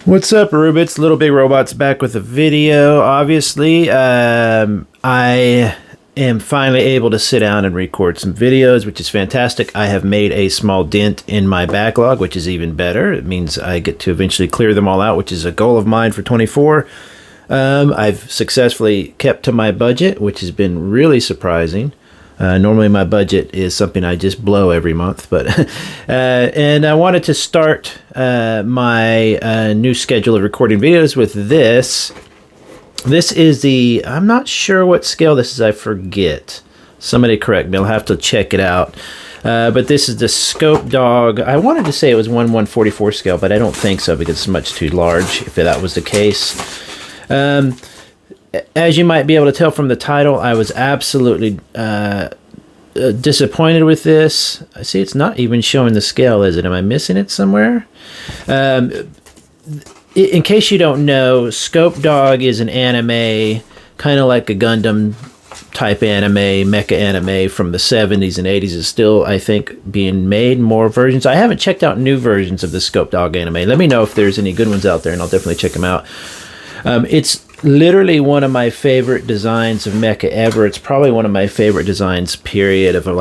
What's up, Rubits? Little Big Robots back with a video. Obviously, I am finally able to sit down and record some videos, which is fantastic. I have made a small dent in my backlog, which is even better. It means I get to eventually clear them all out, which is a goal of mine for 24. I've successfully kept to my budget, which has been really surprising. Normally my budget is something I just blow every month, but and I wanted to start my new schedule of recording videos with this. This is the, I'm not sure what scale this is, I forget. Somebody correct me, I'll have to check it out. But this is the Scopedog. I wanted to say it was 1/144 scale, but I don't think so because it's much too large if that was the case. As you might be able to tell from the title, I was absolutely disappointed with this. I see it's not even showing the scale, is it? Am I missing it somewhere? In case you don't know, Scopedog is an anime, kind of like a Gundam type anime, mecha anime from the 70s and 80s. Is still, I think, being made, more versions. I haven't checked out new versions of the Scopedog anime. Let me know if there's any good ones out there, and I'll definitely check them out. It's literally one of my favorite designs of mecha ever. It's probably one of my favorite designs, period, of a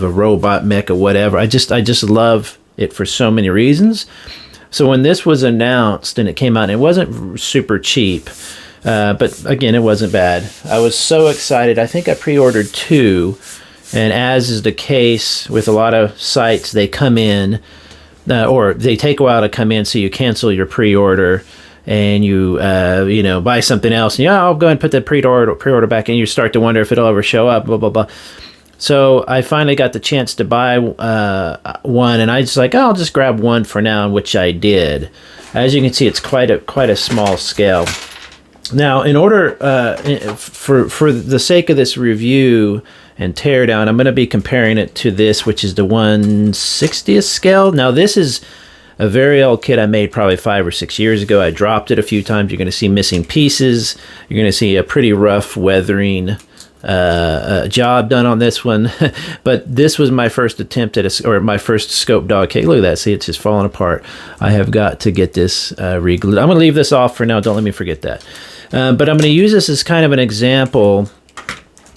robot mecha, whatever. I just love it for so many reasons. So when this was announced and it came out, and it wasn't super cheap, but again, it wasn't bad. I was so excited. I think I pre-ordered 2, and as is the case with a lot of sites, they come in, or they take a while to come in, so you cancel your pre-order. And you buy something else, and I'll go ahead and put the pre-order back in. You start to wonder if it'll ever show up, blah, blah, blah. So I finally got the chance to buy one, and I just I'll just grab one for now, which I did. As you can see, it's quite a small scale. Now, in order, for the sake of this review and teardown, I'm going to be comparing it to this, which is the 1/60th scale. Now, this is a very old kit I made probably 5 or 6 years ago. I dropped it a few times. You're going to see missing pieces. You're going to see a pretty rough weathering job done on this one. But this was my first attempt at my first Scopedog kit. Look at that. See, it's just falling apart. I have got to get this re-glued. I'm going to leave this off for now. Don't let me forget that. But I'm going to use this as kind of an example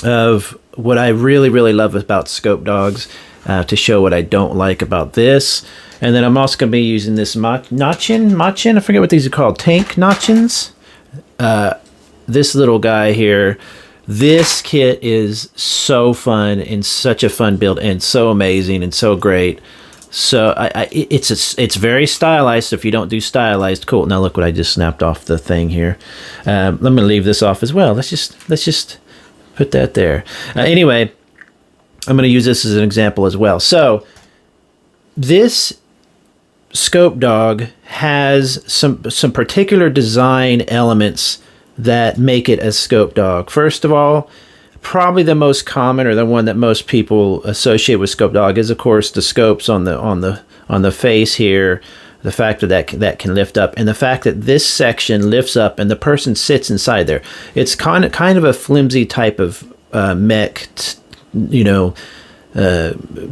of what I really, really love about Scopedogs, to show what I don't like about this. And then I'm also going to be using this Machin, I forget what these are called, tank Machins. This little guy here. This kit is so fun and such a fun build and so amazing and so great. So it's very stylized. So if you don't do stylized, cool. Now look what I just snapped off the thing here. Let me leave this off as well. Let's just put that there. Anyway, I'm going to use this as an example as well. So this Scopedog has some particular design elements that make it a Scopedog. First of all, probably the most common, or the one that most people associate with Scopedog, is of course the scopes on the face here. The fact that can lift up, and the fact that this section lifts up and the person sits inside there. It's kind of a flimsy type of mech,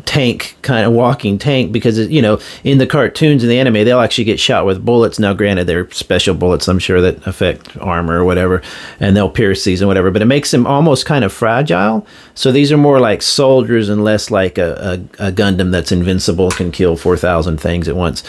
tank, kind of walking tank, because in the cartoons and the anime they'll actually get shot with bullets. Now granted, they're special bullets, I'm sure, that affect armor or whatever, and they'll pierce these and whatever, but it makes them almost kind of fragile. So these are more like soldiers and less like a Gundam that's invincible, can kill 4,000 things at once.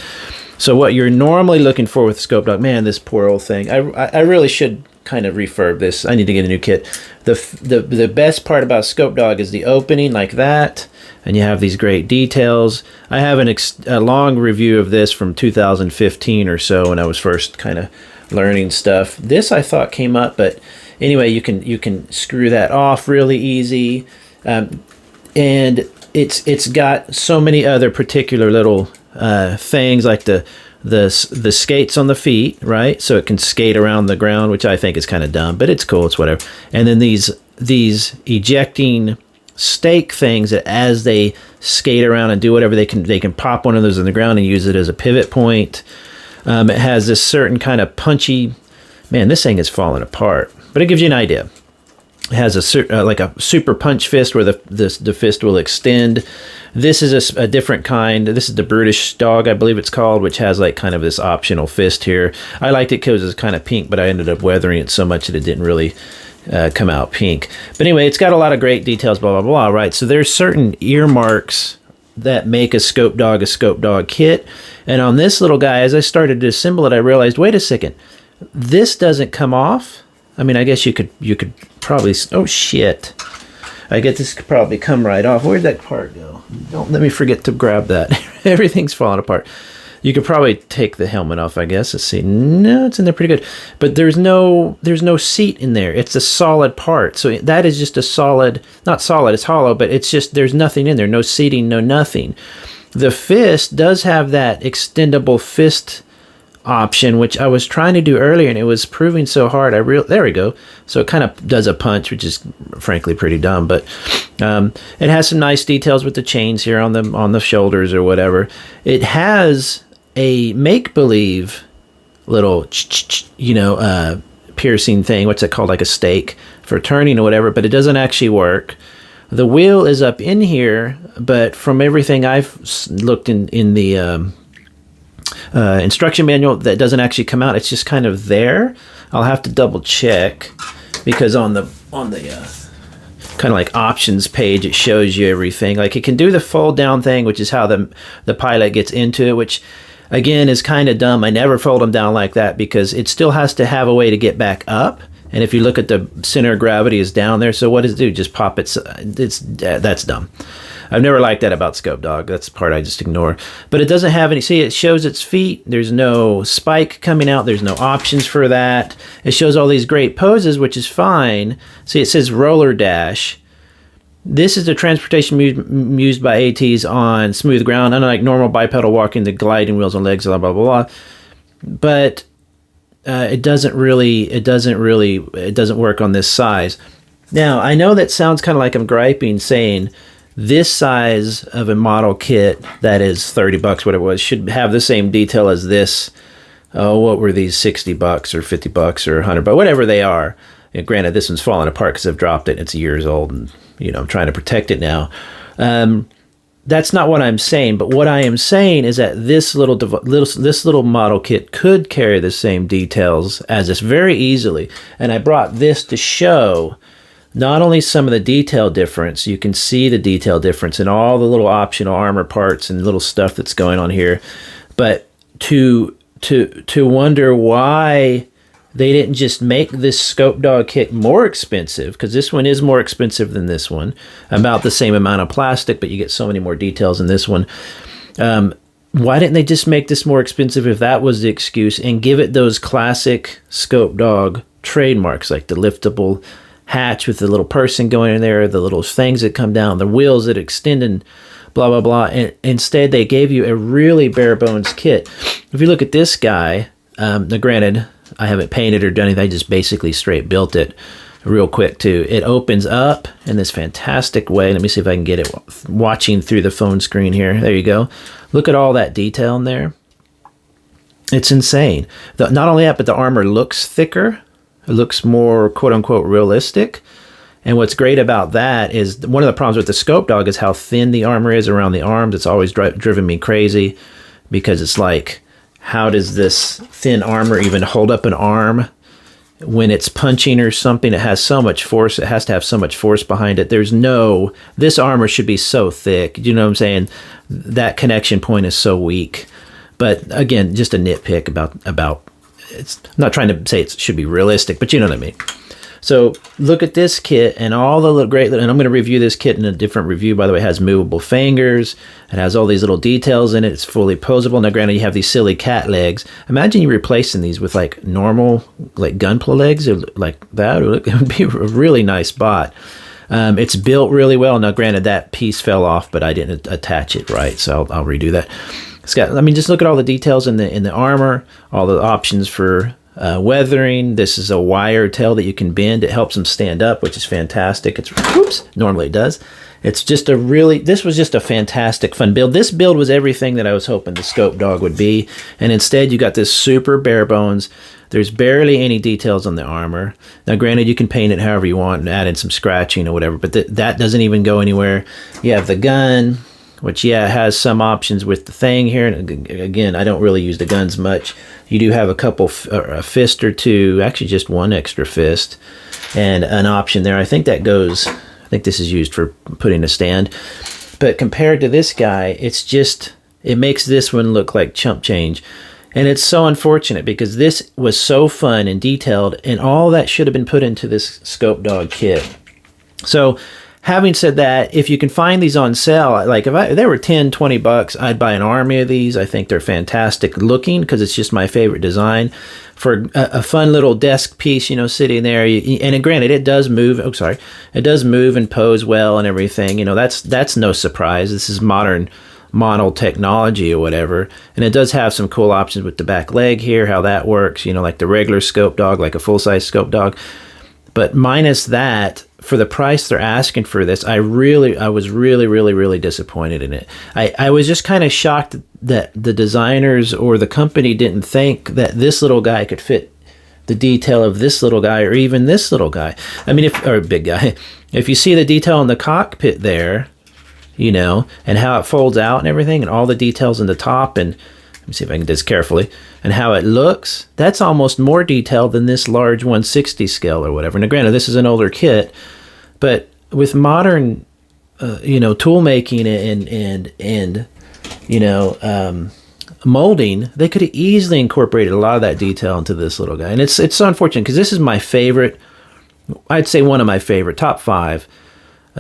So what you're normally looking for with Scopedog, man, this poor old thing, I really should kind of refurb this. I need to get a new kit. The best part about Scopedog is the opening like that, and you have these great details. I have a long review of this from 2015 or so, when I was first kind of learning stuff. This I thought came up, but anyway, you can screw that off really easy, and it's got so many other particular little things, like the skates on the feet, right? So it can skate around the ground, which I think is kind of dumb, but it's cool. It's whatever. And then these ejecting stake things that as they skate around and do whatever, they can pop one of those in the ground and use it as a pivot point. It has this certain kind of punchy, man, this thing is falling apart, but it gives you an idea. It has like a super punch fist where the fist will extend. This is a different kind. This is the British dog, I believe it's called, which has like kind of this optional fist here. I liked it because it's kind of pink, but I ended up weathering it so much that it didn't really come out pink. But anyway, it's got a lot of great details, blah, blah, blah, right? So there's certain earmarks that make a Scopedog kit. And on this little guy, as I started to assemble it, I realized, wait a second, this doesn't come off. I mean, I guess you could probably, oh shit. I guess this could probably come right off. Where'd that part go? Don't let me forget to grab that. Everything's falling apart. You could probably take the helmet off, I guess. Let's see. No, it's in there pretty good. But there's no seat in there. It's a solid part. So that is just a solid, not solid, it's hollow, but it's just, there's nothing in there. No seating, no nothing. The fist does have that extendable fist option, which I was trying to do earlier, and it was proving so hard. There we go. So it kind of does a punch, which is frankly pretty dumb, but it has some nice details with the chains here on the shoulders or whatever. It has a make-believe little piercing thing. What's it called? Like a stake for turning or whatever, but it doesn't actually work. The wheel is up in here, but from everything I've looked in the instruction manual, that doesn't actually come out. It's just kind of there. I'll have to double check, because on the kind of like options page, it shows you everything. Like it can do the fold down thing, which is how the pilot gets into it, which again is kind of dumb. I never fold them down like that because it still has to have a way to get back up. And if you look at the center of gravity is down there, so what does it do? Just pop it. That's dumb. I've never liked that about Scopedog. That's the part I just ignore. But it doesn't have any, see, it shows its feet. There's no spike coming out. There's no options for that. It shows all these great poses, which is fine. See, it says roller dash. This is the transportation used by ATs on smooth ground, unlike normal bipedal walking, the gliding wheels on legs, blah, blah, blah, blah. But it doesn't work on this size. Now, I know that sounds kind of like I'm griping, saying this size of a model kit that is $30, whatever it was, should have the same detail as this. Oh, what were these, $60 or $50 or $100, but whatever they are. And granted, this one's falling apart because I've dropped it. It's years old, and I'm trying to protect it now. That's not what I'm saying, but what I am saying is that this little model kit could carry the same details as this very easily. And I brought this to show not only some of the detail difference, you can see the detail difference in all the little optional armor parts and little stuff that's going on here, but to wonder why they didn't just make this Scopedog kit more expensive, because this one is more expensive than this one, about the same amount of plastic, but you get so many more details in this one. Why didn't they just make this more expensive if that was the excuse, and give it those classic Scopedog trademarks, like the liftable hatch with the little person going in there, the little things that come down, the wheels that extend, and blah, blah, blah. And instead, they gave you a really bare bones kit. If you look at this guy, now granted, I haven't painted or done anything. I just basically straight built it real quick too. It opens up in this fantastic way. Let me see if I can get it watching through the phone screen here. There you go. Look at all that detail in there. It's insane. Not only that, but the armor looks thicker. It looks more quote unquote realistic. And what's great about that is one of the problems with the Scopedog is how thin the armor is around the arms. It's always driven me crazy, because it's like, how does this thin armor even hold up an arm when it's punching or something? It has so much force. It has to have so much force behind it. This armor should be so thick. You know what I'm saying? That connection point is so weak. But again, just a nitpick about it's, I'm not trying to say it should be realistic, but you know what I mean. So look at this kit and all the little and I'm going to review this kit in a different review. By the way, it has movable fingers. It has all these little details in it. It's fully posable. Now, granted, you have these silly cat legs. Imagine you replacing these with like normal, like gunpla legs or like that. It would be a really nice bot. It's built really well. Now, granted, that piece fell off, but I didn't attach it right, so I'll redo that. It's got, I mean, just look at all the details in the armor, all the options for weathering. This is a wire tail that you can bend. It helps them stand up, which is fantastic. Normally it does. It's just this was just a fantastic fun build. This build was everything that I was hoping the Scopedog would be. And instead you got this super bare bones. There's barely any details on the armor. Now, granted, you can paint it however you want and add in some scratching or whatever, but that doesn't even go anywhere. You have the gun, which, yeah, has some options with the thing here. And again, I don't really use the guns much. You do have a fist or two, actually just one extra fist, and an option there. I think this is used for putting a stand. But compared to this guy, it makes this one look like chump change. And it's so unfortunate because this was so fun and detailed, and all that should have been put into this Scopedog kit. So having said that, if you can find these on sale, like if they were 10, 20 bucks, I'd buy an army of these. I think they're fantastic looking because it's just my favorite design. For a fun little desk piece, sitting there. And granted, it does move. Oh, sorry. It does move and pose well and everything. That's no surprise. This is modern model technology or whatever. And it does have some cool options with the back leg here, how that works, like the regular Scopedog, like a full-size Scopedog. But minus that, for the price they're asking for this, I was really disappointed in it. I was just kind of shocked that the designers or the company didn't think that this little guy could fit the detail of this little guy or even this little guy. I mean, or big guy. If you see the detail in the cockpit there, and how it folds out and everything, and all the details in the top, and let me see if I can do this carefully, and how it looks, that's almost more detailed than this large 160 scale or whatever. Now, granted, this is an older kit, but with modern, tool making and molding, they could have easily incorporated a lot of that detail into this little guy. And it's so unfortunate because this is my favorite, I'd say one of my favorite, top 5,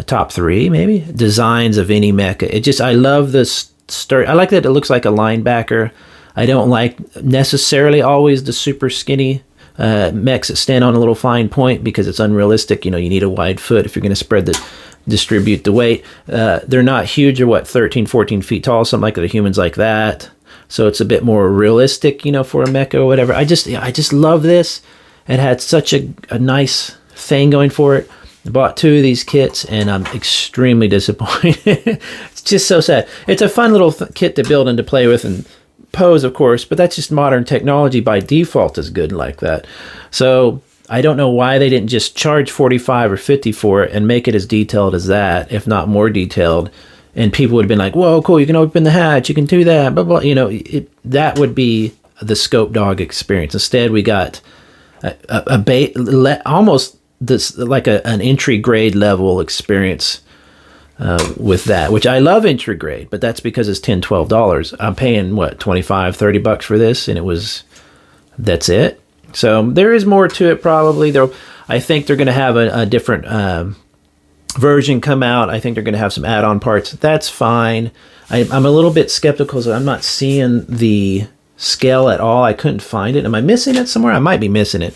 top 3 maybe, designs of any mecha. I love this story. I like that it looks like a linebacker. I don't like necessarily always the super skinny mechs that stand on a little fine point because it's unrealistic. You need a wide foot if you're going to distribute the weight. They're not huge or 13, 14 feet tall, something like the humans like that. So it's a bit more realistic, for a mecha or whatever. I just love this. It had such a nice thing going for it. I bought 2 of these kits, and I'm extremely disappointed. It's just so sad. It's a fun little kit to build and to play with and pose, of course, but that's just modern technology by default is good like that. So I don't know why they didn't just charge 45 or 50 for it and make it as detailed as that, if not more detailed. And people would have been like, whoa, cool, you can open the hatch, you can do that, blah, blah. That would be the Scopedog experience. Instead, we got almost this like an entry grade level experience with that, which I love entry grade, but that's because it's $10, $12. I'm paying what, 25, 30 bucks for this, and that's it. So there is more to it probably. I think they're going to have a different version come out. I think they're going to have some add-on parts. That's fine. I'm a little bit skeptical, so I'm not seeing the scale at all. I couldn't find it. Am I missing it somewhere? I might be missing it.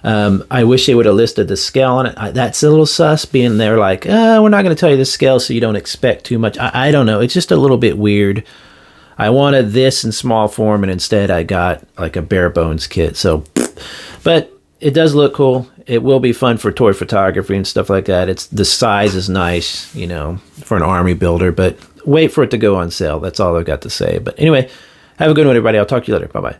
I wish they would have listed the scale on it. That's a little sus, being there like, we're not going to tell you the scale so you don't expect too much. I don't know. It's just a little bit weird. I wanted this in small form, and instead I got like a bare bones kit. So, but it does look cool. It will be fun for toy photography and stuff like that. The size is nice, for an army builder, but wait for it to go on sale. That's all I've got to say. But anyway, have a good one, everybody. I'll talk to you later. Bye-bye.